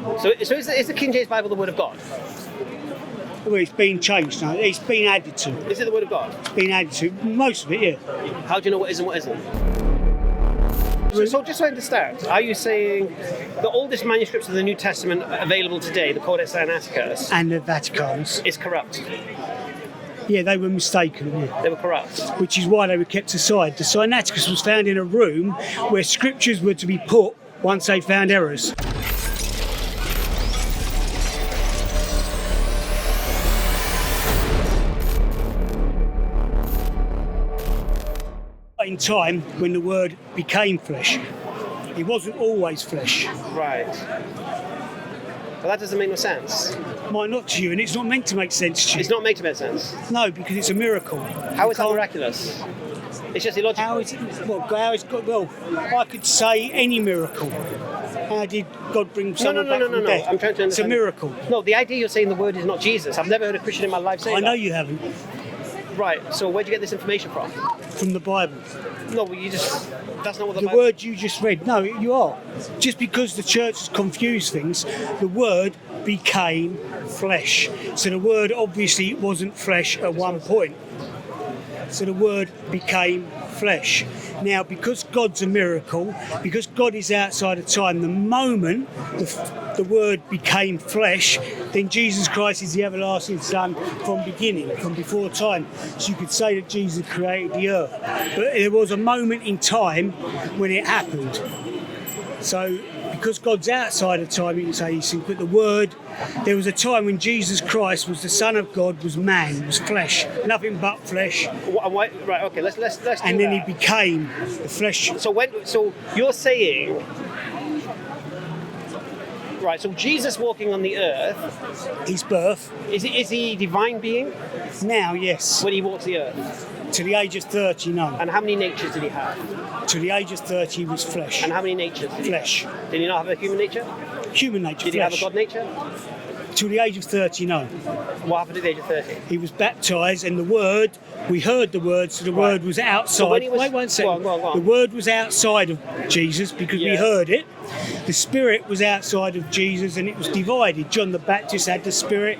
So is the King James Bible the Word of God? Well, it's been changed now. It's been added to. Is it the Word of God? It's been added to. Most of it, yeah. How do you know what is and what isn't? So just so I understand, are you saying the oldest manuscripts of the New Testament available today, the Codex Sinaiticus, And the Vatican's. is corrupt? Yeah, they were mistaken, yeah. They were corrupt. Which is why they were kept aside. The Sinaiticus was found in a room where scriptures were to be put once they found errors. In time, when the Word became flesh, it wasn't always flesh. Right. Well, that doesn't make no sense. Might not to you, and it's not meant to make sense to you. It's not meant to make sense. No, because it's a miracle. How is that miraculous? It's just illogical. How is it? Well, I could say any miracle. How did God bring someone back from death? I'm trying to understand. It's a miracle. No, the idea you're saying the Word is not Jesus. I've never heard a Christian in my life say that. I know you haven't. Right, so where'd you get this information from? From the Bible. No, well, that's not what the The Bible... word you just read. No, you are. Just because the church has confused things, the Word became flesh. So the Word obviously wasn't flesh at one point. So the Word became flesh. Now, because God's a miracle, because God is outside of time, the moment the Word became flesh, then Jesus Christ is the everlasting Son from beginning, from before time. So you could say that Jesus created the earth. But there was a moment in time when it happened. So because God's outside of time, you can say he's but the Word, there was a time when Jesus Christ was the Son of God, was man, was flesh, nothing but flesh. Right, okay, let's do and then that. he became the flesh. So you're saying, right? So Jesus walking on the earth, His birth. is he a divine being Now, yes. when he walks the earth? To the age of 30, no. And how many natures did he have? To the age of 30, he was flesh. And how many natures? Flesh. Did he not have a human nature? Human nature, Did he flesh. have a God nature? To the age of 30, no. What happened at the age of 30? He was baptised, and the Word, we heard the Word, so the Right. Word was outside. So when he was- Wait one second. Go on. The Word was outside of Jesus because we Yeah. heard it. The Spirit was outside of Jesus, and it was divided. John the Baptist had the Spirit.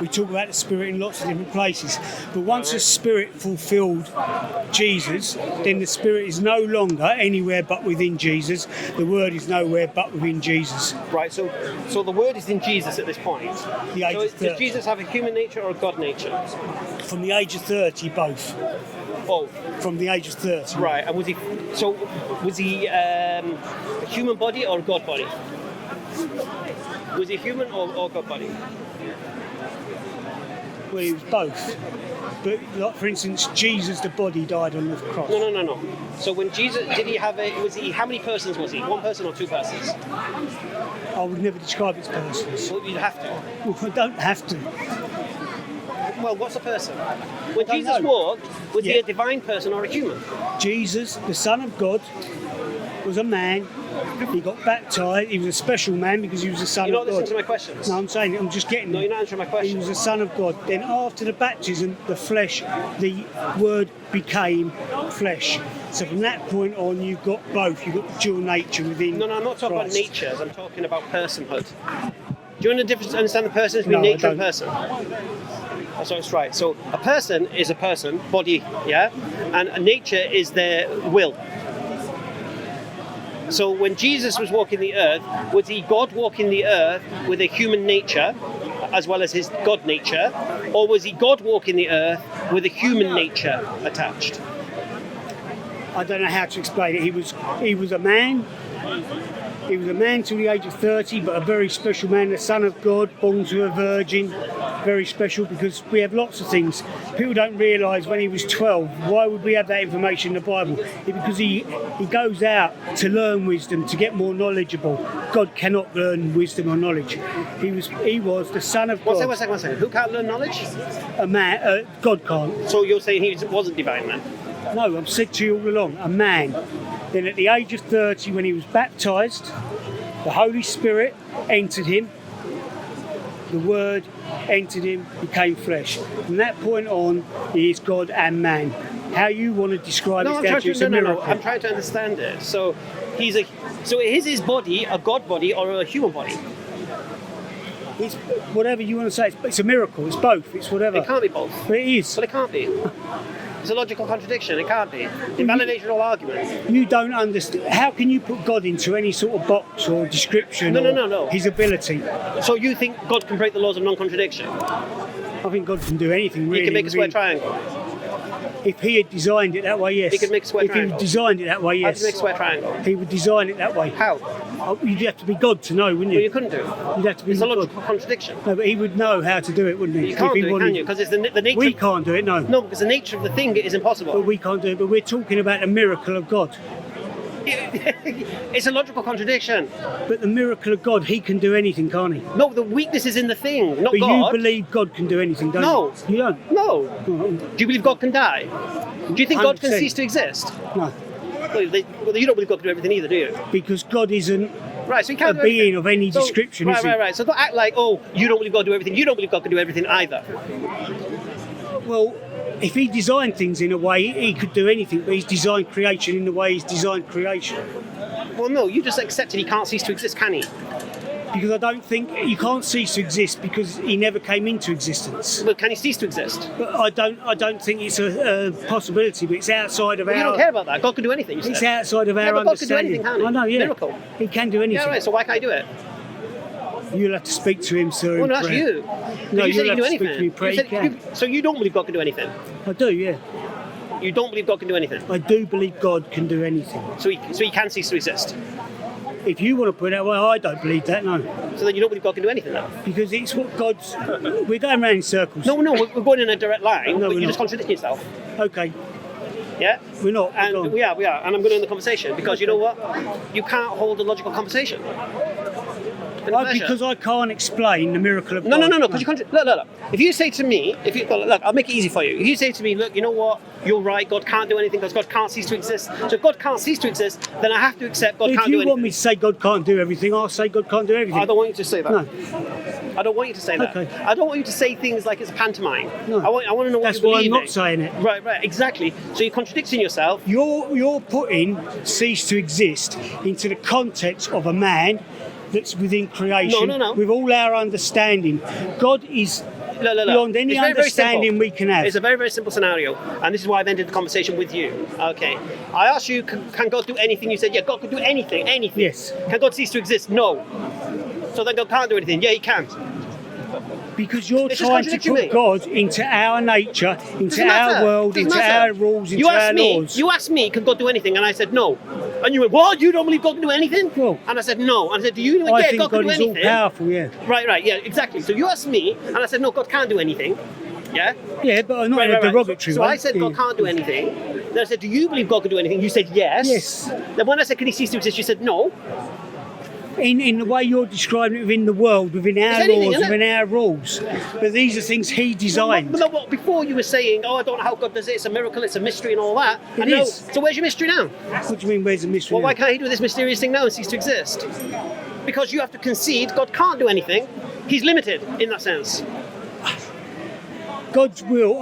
We talk about the Spirit in lots of different places. But once the Spirit fulfilled Jesus, then the Spirit is no longer anywhere but within Jesus. The Word is nowhere but within Jesus. Right, so the Word is in Jesus at this point. The age So of does 30. Jesus have a human nature or a God nature? From the age of 30, both. Both. From the age of 30. Right, and was he a human body or a God body? Was he human or God body? Well, he was both. But, like, for instance, Jesus, the body, died on the cross. No. So when Jesus, how many persons was he? One person or two persons? I would never describe it as persons. Well, you'd have to. Well, I don't have to. Well, what's a person? When don't Jesus know. walked, was he Yeah. a divine person or a human? Jesus, the Son of God, was a man. He got baptised. He was a special man because he was the Son You're of not God. listening to my questions. No, I'm saying, I'm just getting No, there. you're not answering my He question. was the Son of God. Then after the baptism, the flesh, the Word became flesh. So from that point on, you've got both. You've got the dual nature within No, I'm not talking about Christ. natures. I'm talking about personhood. Do you understand the person between No, I nature and don't. person? That's what it's right. So a person is a person, body, yeah? And a nature is their will. So when Jesus was walking the earth, was he God walking the earth with a human nature as well as his God nature? Or was he God walking the earth with a human nature attached? I don't know how to explain it. He was a man. He was a man till the age of 30, but a very special man, the Son of God, born to a virgin. Very special because we have lots of things. People don't realise when he was 12, why would we have that information in the Bible? Because he goes out to learn wisdom, to get more knowledgeable. God cannot learn wisdom or knowledge. He was the Son of God. One second. Who can't learn knowledge? A man, God can't. So you're saying he wasn't divine then? No, I've said to you all along, a man. Then at the age of 30, when he was baptised, the Holy Spirit entered him, the Word entered him, became flesh. From that point on, he is God and man. How you want to describe it, it's a miracle. I'm trying to understand it. So is his body a God body or a human body? It's whatever you want to say. It's a miracle. It's both. It's whatever. It can't be both. But it is. Well, it can't be. It's a logical contradiction. It can't be. Invalidation of all arguments. You don't understand. How can you put God into any sort of box or description? No. His ability. So you think God can break the laws of non-contradiction? I think God can do anything really. He can make a square triangle. If he had designed it that way, yes. He could make a square triangle. If he designed it that way, How yes. to make a square triangle? He would design it that way. How? Oh, you'd have to be God to know, wouldn't you? Well, you couldn't do. You'd have to be It's a God. logical contradiction. No, but he would know how to do it, wouldn't he? You can't If he do it, wanted- can you? Because it's the nature. We can't do it, no. No, because the nature of the thing is impossible. But we can't do it. But we're talking about the miracle of God. It's a logical contradiction. But the miracle of God, he can do anything, can't he? No, the weakness is in the thing, not But God. you believe God can do anything, don't No. you? You don't? No. Do you believe God can die? Do you think God can 100%. cease to exist? No. Well, you don't believe God can do everything either, do you? Because God isn't Right, so you a can't do being everything. of any So- description, is he? Right. So don't act like, oh, you don't believe God can do everything. You don't believe God can do everything either. Well, if he designed things in a way, he could do anything, but he's designed creation in the way he's designed creation. Well, no, you just accepted he can't cease to exist, can he? Because I don't think you can't cease to exist because he never came into existence. Well, can he cease to exist? But I don't think it's a possibility. But it's outside of Well, our. you don't care about that. God can do anything, you It's said. outside of Yeah, our but God can do understanding. anything, can't he? I know, yeah. Miracle. He can do anything. Yeah, right, so why can't I do it? You'll have to speak to him, sir. Well, in no, that's prayer. you. No, you said you'll he can do have to speak to me anything. in prayer. You He said- can. So you don't believe God can do anything? I do, yeah. You don't believe God can do anything? I do believe God can do anything. So he can cease to exist? If you want to put it that way, I don't believe that, no. So then you don't believe God can do anything then? Because it's what God's. We're going round in circles. No, we're going in a direct line, No, but we're you just not. contradict yourself. Okay, Yeah? we're not. And Go on. we are, and I'm going to end the conversation because you know what? You can't hold a logical conversation. In a pleasure. Because I can't explain the miracle of No, God. because you can't. Look. If you say to me, look, I'll make it easy for you. If you say to me, look, you know what? You're right. God can't do anything because God can't cease to exist. So if God can't cease to exist, then I have to accept God If can't do you anything. want me to say God can't do everything, I'll say God can't do everything. I don't want you to say that. No, I don't want you to say that. Okay. I don't want you to say things like it's a pantomime. No. I want to know what that's you why I'm believe not in. saying it. Right, exactly. So you're contradicting yourself. You're putting cease to exist into the context of a man that's within creation. No. With all our understanding, God is Look. beyond any It's very, very simple. understanding we can have. It's a very, very simple scenario, and this is why I've ended the conversation with you. Okay. I asked you, can God do anything? You said, yeah, God can do anything. Yes. Can God cease to exist? No. So then God can't do anything. Yeah, he can. Because you're It's just trying to contradicting put me. God into our nature, into Doesn't our matter. world, Doesn't into matter. our rules, into You our asked me. laws. You asked me, can God do anything? And I said no. And you went, what? You don't believe God can do anything? Well, and I said no. And I said, do you? I Yeah, think God can God do is all anything. powerful, yeah. Right. Yeah, exactly. So you asked me, and I said no, God can't do anything. Yeah. Yeah, but not in a derogatory So way. I said God Yeah. can't do anything. Then I said, do you believe God can do anything? You said yes. Yes. Then when I said, can he cease to exist? You said no. In the way you're describing it within the world, within our anything, laws, isn't it? within our rules. But these are things he designed. Well, before you were saying, oh, I don't know how God does it. It's a miracle. It's a mystery and all that. It And now- is. So where's your mystery now? What do you mean, where's the mystery? Well, now? why can't he do this mysterious thing now and cease to exist? Because you have to concede God can't do anything. He's limited in that sense. God's will,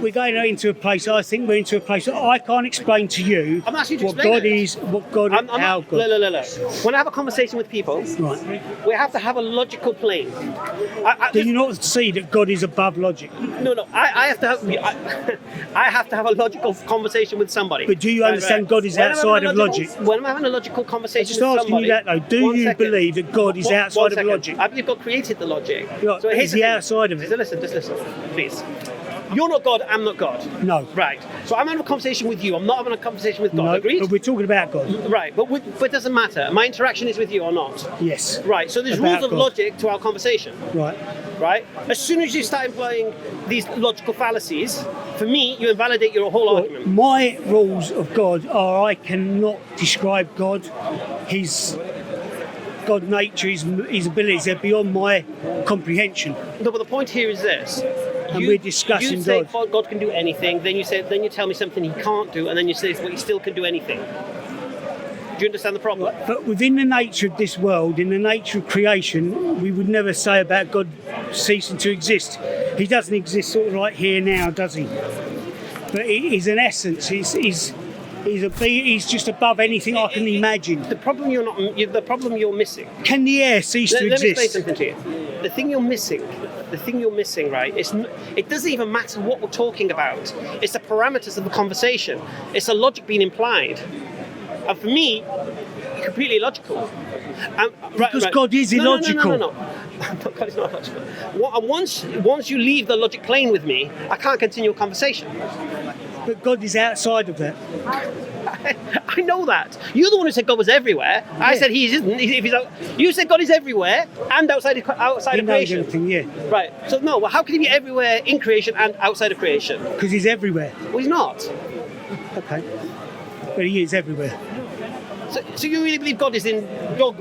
we're going into a place, I think we're into a place that I can't explain to you I'm asking you to what explain God it. is, what God, I'm how not, God. look. When I have a conversation with people, Right. we have to have a logical plane. Do you not see that God is above logic? No. I have to have. I have to have a logical conversation with somebody. But do you understand God is When I'm outside having of a logical- logic? When I'm having a logical conversation Just with asking somebody, you that though. Do one you second. believe that God is One outside of second. logic? I believe God created the logic. Right, but here's is the he thing. outside of it? Just listen, please. You're not God, I'm not God. No. Right. So I'm having a conversation with you. I'm not having a conversation with God. No, Agreed? but we're talking about God. Right. But it doesn't matter. My interaction is with you or not. Yes. Right. So there's About rules of God. logic to our conversation. Right. Right. As soon as you start employing these logical fallacies, for me, you invalidate your whole argument. My rules of God are I cannot describe God, His God nature, His abilities, they're beyond my comprehension. No, but the point here is this. And we're discussing you say God. God can do anything, then you tell me something he can't do, and then you say well, he still can do anything. Do you understand the problem? But within the nature of this world, in the nature of creation, we would never say about God ceasing to exist. He doesn't exist sort of like here now, does he? But it is an essence. He's just above anything I can imagine. The problem you're missing. Can the air cease to Let me explain exist? something to you. The thing you're missing, right? It doesn't even matter what we're talking about. It's the parameters of the conversation. It's the logic being implied. And for me, completely illogical. Because God is illogical. No. God is not illogical. And once you leave the logic plane with me, I can't continue a conversation. But God is outside of that. I know that. You're the one who said God was everywhere. Yeah. I said he isn't. You said God is everywhere and outside of creation. Everything, yeah. Right. So no. Well, how can he be everywhere in creation and outside of creation? Because he's everywhere. Well, he's not. Okay. But he is everywhere. So you really believe God is in dog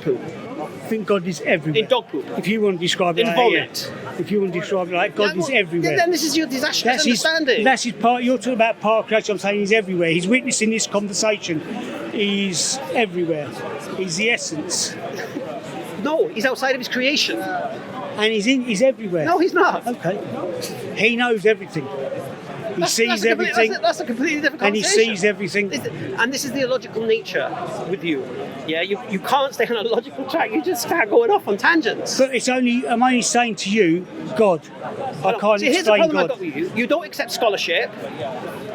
poop? I think God is everywhere. In dog poop? If you want to describe it in like vomit? Yeah. If you want to describe it like God is everywhere. Then this is your disastrous understanding. That's his part. You're talking about part of creation. I'm saying he's everywhere. He's witnessing this conversation. He's everywhere. He's the essence. No, he's outside of his creation. And he's everywhere. No, he's not. Okay. He knows everything. He sees everything. That's a completely different and conversation. he sees everything. And this is the illogical nature with you. Yeah, you can't stay on a logical track. You just start going off on tangents. But I'm only saying to you, God. I can't See, here's the explain problem God. I've got with you. You don't accept scholarship.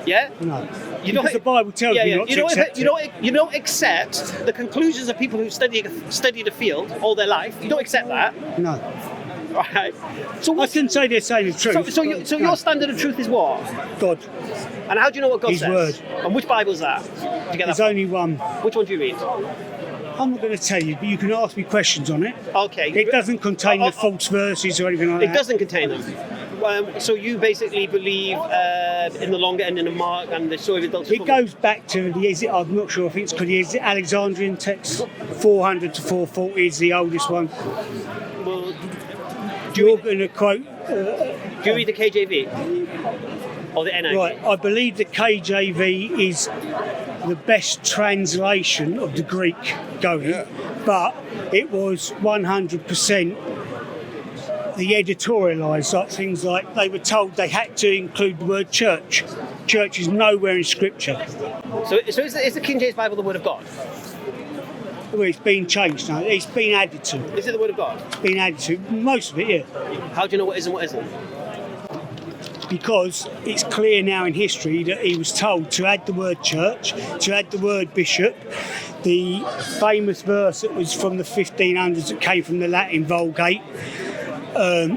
Yeah? No. You because the Bible tells you not to accept it. You don't accept the conclusions of people who studied a field all their life. You don't accept that. No. Right. So I can say they're saying the truth. So your standard of truth is what? God. And how do you know what God His says? word. And which Bible is that? There's only one. Which one do you read? I'm not going to tell you, but you can ask me questions on it. Okay. It doesn't contain the false verses or anything like that. It doesn't contain them. So you basically believe in the longer ending of Mark and the story of the It goes back to I'm not sure if it's called the Alexandrian text. 400 to 440 is the oldest one. Well, You're going to quote. Do you read the KJV or the NIV? Right. I believe the KJV is the best translation of the Greek going, but it was 100%. The editorialised, like things like they were told they had to include the word church. Church is nowhere in Scripture. So is the King James Bible the Word of God? Well, it's been changed now. It's been added to. Is it the Word of God? It's been added to. Most of it, yeah. How do you know what is and what isn't? Because it's clear now in history that he was told to add the word church, to add the word bishop. The famous verse that was from the 1500s that came from the Latin Vulgate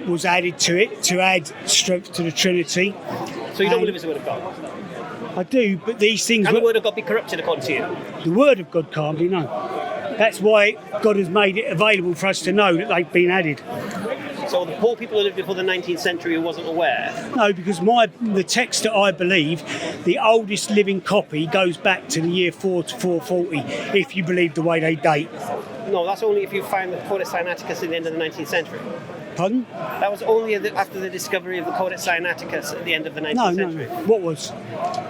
was added to it to add strength to the Trinity. So you don't believe it's the Word of God? I do, but these things... Can the Word of God be corrupted according to you? The Word of God can't be, no. That's why God has made it available for us to know that they've been added. So the poor people who lived before the 19th century who wasn't aware? No, because the text that I believe, the oldest living copy goes back to the year 4 to 440, if you believe the way they date. No, that's only if you find the Codex Sinaiticus at the end of the 19th century. Pardon? That was only after the discovery of the Codex Sinaiticus at the end of the 19th century. No. What was?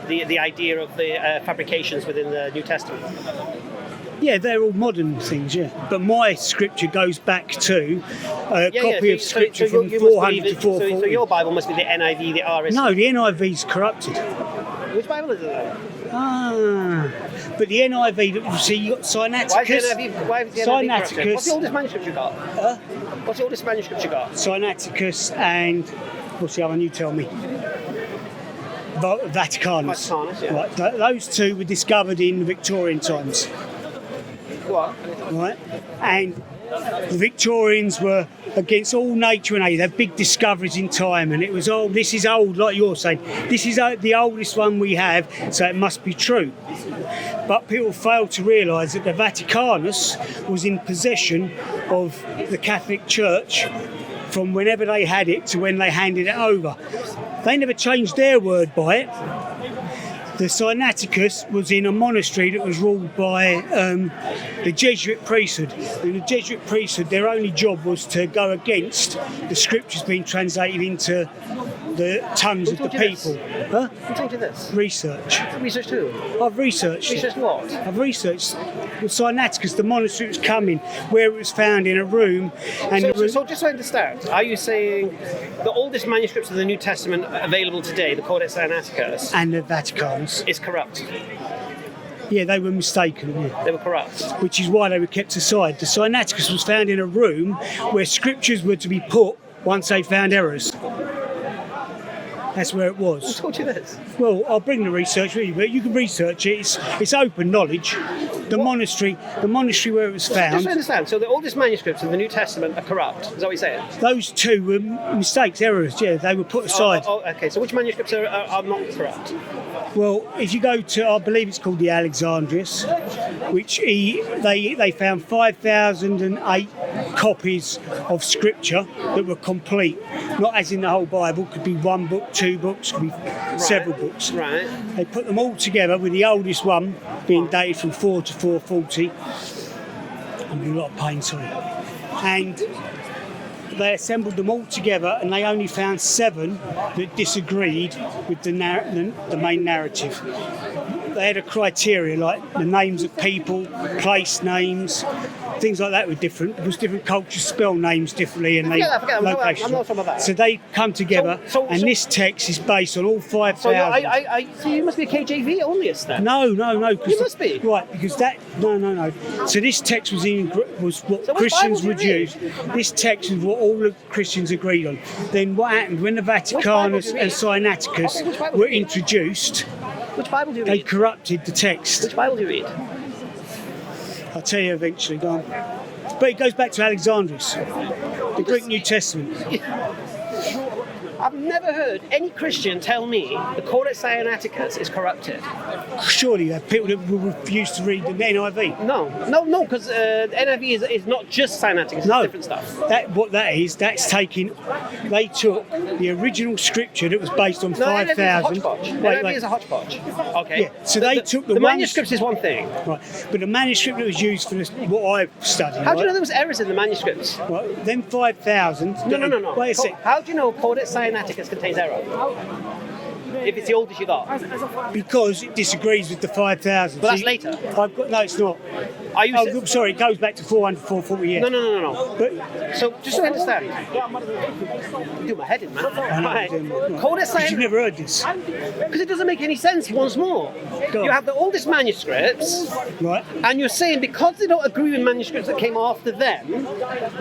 The idea of the fabrications within the New Testament. Yeah, they're all modern things, yeah. But my scripture goes back to a copy of scripture from 400 to 440. So your Bible must be the NIV, the RSV. No, the NIV's corrupted. Which Bible is it then? But the NIV, see, you got Sinaiticus. Why is the NIV corrupted? Sinaiticus. What's the oldest manuscript you got? What's the oldest manuscript you got? Sinaiticus and, what's the other one, you tell me? Vaticanus. Vaticanus, yeah. Right, those two were discovered in the Victorian times. What? Right, and the Victorians were against all nature and age. They had big discoveries in time, and it was this is old, like you're saying. This is the oldest one we have, so it must be true. But people fail to realise that the Vaticanus was in possession of the Catholic Church from whenever they had it to when they handed it over. They never changed their word by it. The Sinaiticus was in a monastery that was ruled by the Jesuit priesthood. And the Jesuit priesthood, their only job was to go against the scriptures being translated into the tongues of the people. Huh? Who told you this? Research. Research too? I've researched it. Researched what? I've researched the Sinaiticus, the monastery was coming, where it was found in a room. And so just so I understand, are you saying the oldest manuscripts of the New Testament available today, the Codex Sinaiticus, and the Vaticanus, is corrupt? Yeah, they were mistaken. Yeah. They were corrupt. Which is why they were kept aside. The Sinaiticus was found in a room where scriptures were to be put once they found errors. That's where it was. Who told you this? Well, I'll bring the research with you, but you can research it. It's open knowledge. The monastery where it was Just found, to understand, so the oldest manuscripts of the New Testament are corrupt. Is that what you're saying? those two were mistakes, errors. Yeah, they were put aside. Okay, so which manuscripts are not corrupt? Well, if you go to, I believe it's called the Alexandrius, which they found 5,008 copies of scripture that were complete. Not as in the whole Bible, could be one book, two books, could be several books. Right. They put them all together with the oldest one being dated from 4 to 440. I'm in a lot of pain, sorry. And they assembled them all together and they only found 7 that disagreed with the main narrative. They had a criteria like the names of people, place names, things like that were different because different cultures spell names differently and Forget that. locations. I'm not talking about that. So they come together and this text is based on all 5,000. So you must be a KJV onlyist then? No. You must be. Right, because no. So this text was what So which Christians Bible would do you use. This text is what all the Christians agreed on. Then what happened when the Vaticanus do you and read? Sinaiticus Okay, which Bible were do you read? introduced? Which Bible do you They read? corrupted the text. Which Bible do you read? I'll tell you eventually. Go on. But it goes back to Alexandrius, the Greek New Testament. I've never heard any Christian tell me the Codex Sinaiticus is corrupted. Surely you have people that will refuse to read the NIV. No, because NIV is not just Sinaiticus, No, it's different stuff. That's taking. They took the original scripture that was based on No, NIV is a 5,000. hodgepodge. NIV is a hodgepodge. Okay. Yeah, so they took the the ones- manuscripts is one thing. Right, but the manuscript that was used for what I've studied. How do you know there was errors in the manuscripts? Right, them 5,000. No. Wait a sec. How do you know Codex Sinaiticus contains error? If it's the oldest you got. Because it disagrees with the 5,000. But that's See, later. No, it's not. Are you? Oh, sorry, it goes back to 400, 440 years. No. But So just to understand, I'm doing my head in, man. I know Right. you're doing what- Codex because you've Sinaiticus. never heard this, Because it doesn't make any sense. Once more, Go on. you have the oldest manuscripts, right? and you're saying because they don't agree with manuscripts that came after them,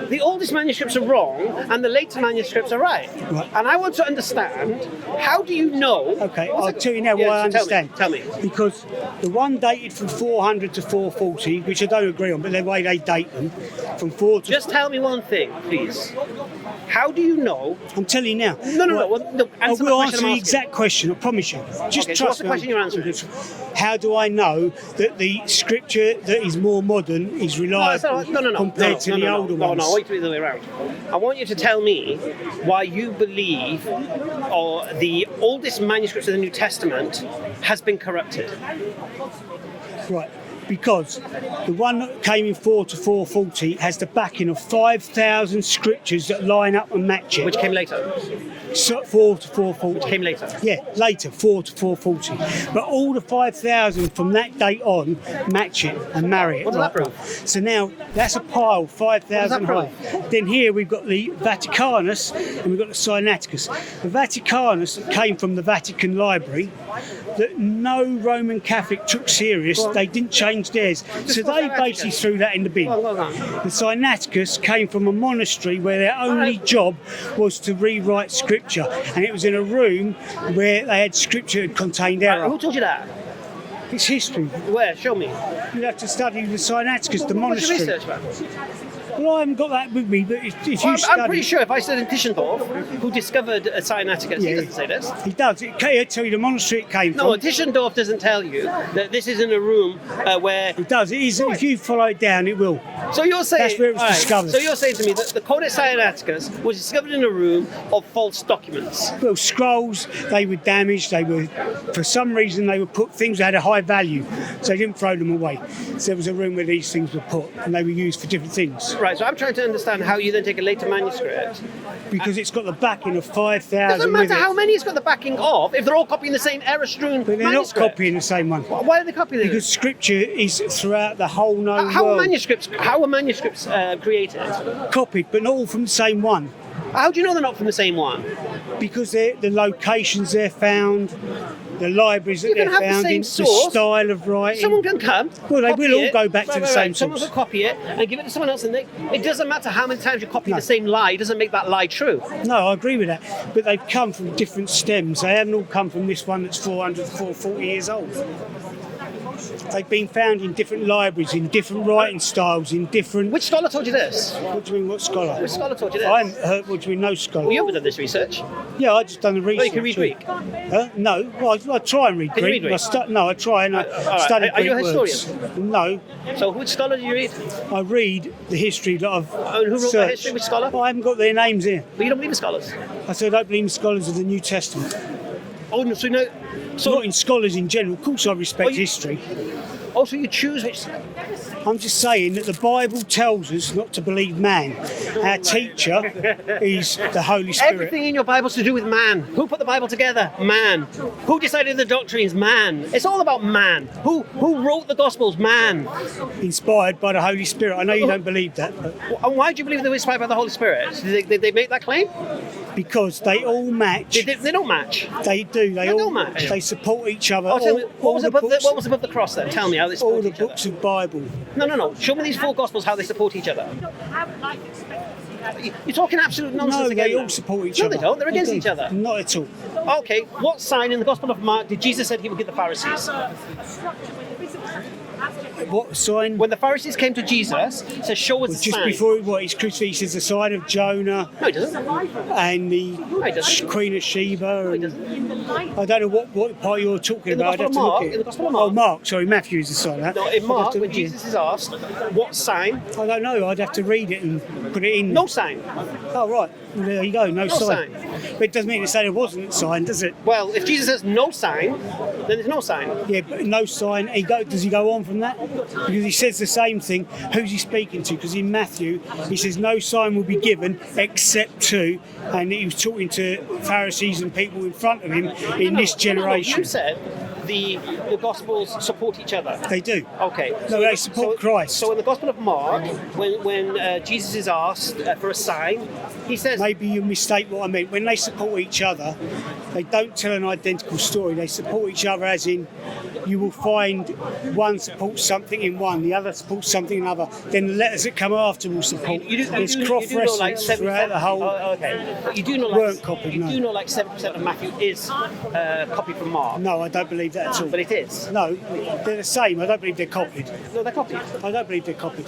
the oldest manuscripts are wrong and the later manuscripts are right. Right. And I want to understand, how do you know? Okay, What's I'll it- tell you now Yeah, why I so understand. Tell me. Because the one dated from 400 to 440, which I don't agree on, but the way they date them, from 4 to... Just tell me one thing, please. How do you know? I'm telling you now. No. Right. No, I answer will my answer question. the exact question, I promise you. Just Okay, so trust what's the me. question you're answering? How do I know that the scripture that is more modern is reliable compared to the older ones? No, I want you to be the other way around. I want you to tell me why you believe or the oldest manuscripts of the New Testament has been corrupted. Right. Because the one that came in 4 to 440 has the backing of 5,000 scriptures that line up and match it. Which came later. So 4 to 440. Which came later. Yeah, later, 4 to 440. But all the 5,000 from that date on match it and marry it. What does that right? prove? So now that's a pile, 5,000 high. prove? Then here we've got the Vaticanus and we've got the Sinaiticus. The Vaticanus came from the Vatican Library that no Roman Catholic took serious. They didn't change theirs. So they basically threw that in the bin. Go on. The Sinaiticus came from a monastery where their only job was to rewrite scripture, and it was in a room where they had scripture that contained error. Who told you that? It's history. Where? Show me. You have to study the Sinaiticus, the What's your monastery. research, man? Well, I haven't got that with me, but if you Well, study... I'm pretty sure if I studied Tischendorf, who discovered Sinaiticus, he doesn't say this. He does. He'll tell you the monastery it came No, from. Tischendorf doesn't tell you that this is in a room where. It does. It is. If you follow it down, it will. So you're saying That's where it was alright, discovered. So you're saying to me that the Codex Sinaiticus was discovered in a room of false documents. Well, scrolls, they were damaged. They were, for some reason, they were put, things that had a high value, so they didn't throw them away. So there was a room where these things were put, and they were used for different things. Right. So I'm trying to understand how you then take a later manuscript. Because it's got the backing of Doesn't 5,000 with matter it. how many it's got the backing of if they're all copying the same error-strewn But they're not manuscript. copying the same one. Why are they copying Because it? scripture is throughout the whole known How are world. manuscripts created? Copied, but not all from the same one. How do you know they're not from the same one? Because the locations they're found, the libraries that You can they're have the found same in, the source. style of writing. Someone can come. Well, they copy will all it. go back to the same Someone source. can copy it and give it to someone else, and it doesn't matter how many times you copy No. the same lie. It doesn't make that lie true. No, I agree with that. But they've come from different stems. They haven't all come from this one that's 440 years old. They've been found in different libraries, in different writing styles, in different... Which scholar told you this? What do you mean, what scholar? Which scholar told you this? I haven't heard, what do you mean, no scholar? Well, you haven't done this research. Yeah, I just done the research. Well, you can read Greek. Huh? No, well, I try and read Can you Greek. read Greek? No, I try and I right. study Are you a Greek words. historian? No, So which scholar do you read? I read the history that I've And who wrote that searched. history? Which scholar? I haven't got their names here. But you don't believe in scholars. I said I don't believe in scholars of the New Testament. Oh, no, so no. So, Not in scholars in general. Of course I respect you- history. also, you choose which. I'm just saying that the Bible tells us not to believe man. Our teacher is the Holy Spirit. Everything in your Bible's to do with man. Who put the Bible together? Man. Who decided the doctrines? Man. It's all about man. Who wrote the Gospels? Man. Inspired by the Holy Spirit. I know you don't believe that, but And why do you believe they were inspired by the Holy Spirit? Did they make that claim? because they all match. They don't match. They do. They They all don't match. They support each other. Oh, tell me, All the books, what was above the cross then? Tell me how they all support the each other. books of Bible. No. Show me these four Gospels, how they support each other. You're talking absolute nonsense No, again. they now. all support each No, other. they don't. They're against do. each other. Not at all. Okay, what sign in the Gospel of Mark did Jesus said he would give the Pharisees? What sign? When the Pharisees came to Jesus, he said, show us a Just sign. before his crucifixion, he says the sign of Jonah No, he doesn't. and the he doesn't. Queen of Sheba. he And doesn't. I don't know what part you're talking In the about. I'd have to Gospel of look Mark, at it. in the Gospel of Mark. Oh, Mark. Sorry, Matthew is the sign. Huh? No, in I'd have Mark, to when look at it. Jesus is asked, what sign? I don't know. I'd have to read it and put it in. No sign. Oh, right. Well, there you go. No sign. sign. But it doesn't mean to say there wasn't a sign, does it? Well, if Jesus says no sign, then there's no sign. Yeah, but no sign. Does he go on from that? Because he says the same thing. Who's he speaking to? Because in Matthew, he says no sign will be given except to, and he was talking to Pharisees and people in front of him in this generation. You said the Gospels support each other. They do. Okay. No, they support Christ. So in the Gospel of Mark, when Jesus is asked for a sign, he says, Maybe you mistake what I meant. When they support each other, they don't tell an identical story. They support each other as in, you will find one supports something in one, the other supports something in another. Then the letters that come after will support. There's cross-reference throughout the whole. okay. But you do know weren't copied, no. do know like 7% of Matthew is copied from Mark. No, I don't believe that at all. But it is. No, they're the same. I don't believe they're copied. No, they're copied. I don't believe they're copied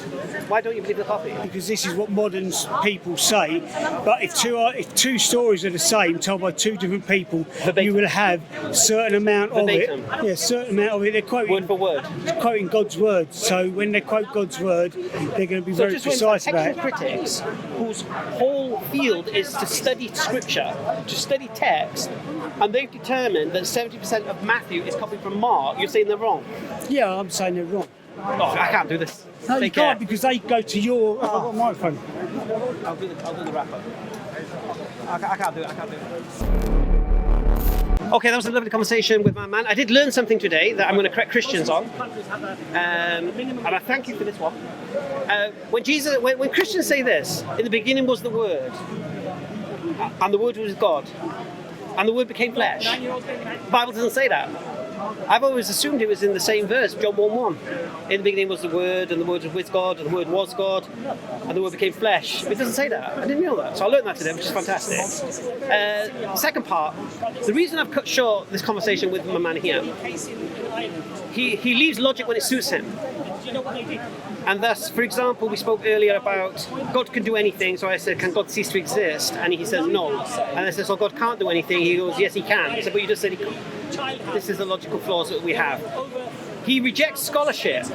Why don't you believe they're copied? because this is what modern people say. But if two stories are the same, told by two different people, Verbatim. you will have a certain amount of Verbatim. it. Yeah, a certain amount of it. They're quoting Word for word. quoting God's word. So when they quote God's word, they're going to be So very just when precise about textual it. critics, whose whole field is to study scripture, to study text, and they've determined that 70% of Matthew is copied from Mark, you're saying they're wrong. Yeah, I'm saying they're wrong. Oh, I can't do this. No, you Take care. can't because they go to your. I've got a microphone. I'll do the wrap up. I can't do it. Okay, that was a lovely conversation with my man. I did learn something today that I'm going to correct Christians on, and I thank you for this one. When Christians say this, in the beginning was the Word, and the Word was God, and the Word became flesh. The Bible doesn't say that. I've always assumed it was in the same verse, John 1:1. In the beginning was the Word, and the Word was with God, and the Word was God, and the Word became flesh. It doesn't say that. I didn't know that. So I learned that today, which is fantastic. Second part, the reason I've cut short this conversation with my man here, he leaves logic when it suits him. And thus, for example, we spoke earlier about God can do anything, so I said, can God cease to exist? And he says no. And I said, so God can't do anything. He goes, yes, he can. I said, but you just said he can't. This is the logical flaws that we have. He rejects scholarship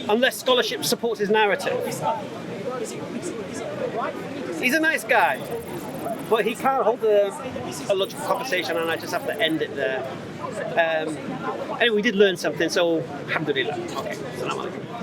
unless scholarship supports his narrative. He's a nice guy, but he can't hold a logical conversation, and I just have to end it there. Anyway, we did learn something, so alhamdulillah. Okay, Assalamu alaikum.